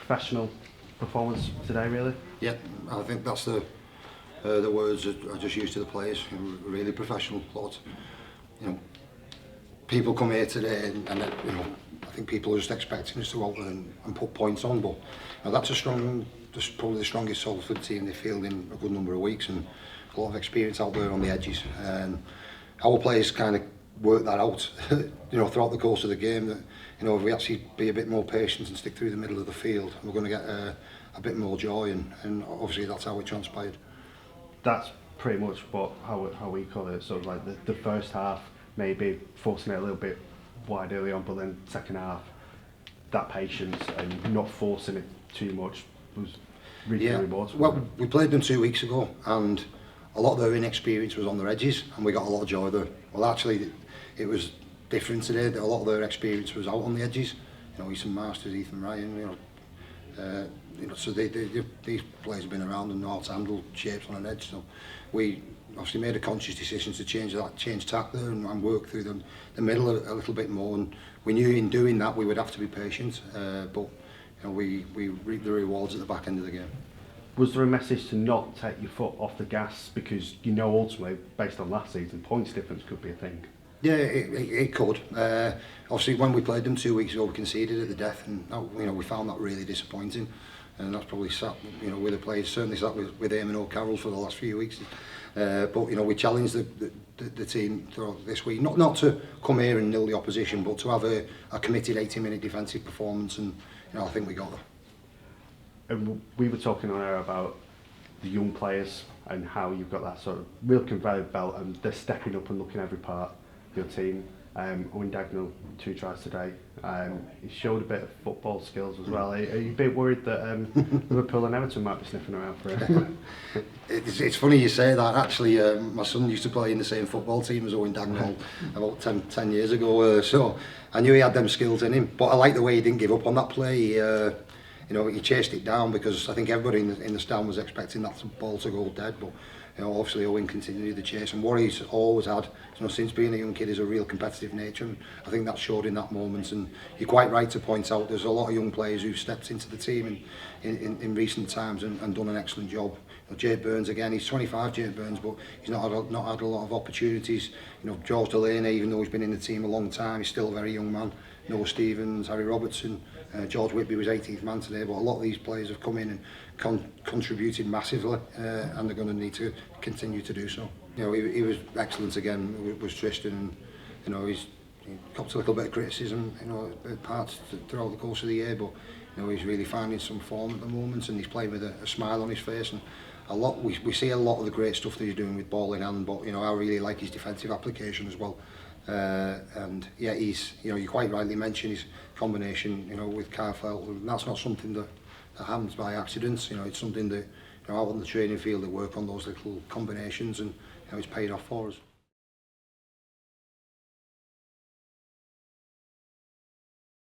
professional performance today, really? Yeah, I think that's the words that I just used to the players. Really professional. Lots, people come here today and I think people are just expecting us to go out and put points on, but that's probably the strongest Salford team they field in a good number of weeks, and a lot of experience out there on the edges. And our players kind of work that out, throughout the course of the game. That if we actually be a bit more patient and stick through the middle of the field, we're going to get a bit more joy, and obviously that's how it transpired. That's pretty much how we call it. Sort of like the first half, maybe forcing it a little bit wide early on, but then second half, that patience and not forcing it too much was really rewarding. Well, we played them 2 weeks ago, and a lot of their inexperience was on their edges, and we got a lot of joy there. Well, actually, it was different today. A lot of their experience was out on the edges. Ethan Masters, Ethan Ryan, so these players have been around and know how to handle shapes on an edge. So we obviously made a conscious decision to change tack there and work through the middle a little bit more. And we knew in doing that we would have to be patient, but we reaped the rewards at the back end of the game. Was there a message to not take your foot off the gas, because ultimately, based on last season, points difference could be a thing? Yeah, it could. Obviously, when we played them 2 weeks ago, we conceded at the death, and we found that really disappointing. And that's probably sat, with the players. Certainly sat with Eamon O'Carroll for the last few weeks. But we challenged the team throughout this week, not to come here and nil the opposition, but to have a committed 80-minute defensive performance, and I think we got there. And we were talking on air about the young players and how you've got that sort of real conveyor belt, and they're stepping up and looking every part of your team. Owen Dagnall, 2 tries today. He showed a bit of football skills as well. Are you a bit worried that Liverpool and Everton might be sniffing around for him? It's funny you say that. Actually, my son used to play in the same football team as Owen Dagnall about 10 years ago. So I knew he had them skills in him. But I like the way he didn't give up on that play. He chased it down, because I think everybody in the stand was expecting that ball to go dead. But obviously Owen continued the chase, and what he's always had, since being a young kid, is a real competitive nature, and I think that showed in that moment. And you're quite right to point out there's a lot of young players who've stepped into the team in recent times and done an excellent job. Jade Burns, again, he's 25, Jade Burns, but he's not had a lot of opportunities. George Delaney, even though he's been in the team a long time, he's still a very young man. Noah Stevens, Harry Robertson, George Whitby was 18th man today, but a lot of these players have come in and contributed massively, and they're going to need to continue to do so. He was excellent again, was Tristan, and he copped a little bit of criticism, at parts throughout the course of the year, but he's really finding some form at the moment, and he's playing with a smile on his face. And we see a lot of the great stuff that he's doing with ball in hand, but I really like his defensive application as well. And yeah, he's you quite rightly mentioned his combination with Carfell, and that's not something that happens by accident. It's something that out on the training field they work on those little combinations, and it's paid off for us.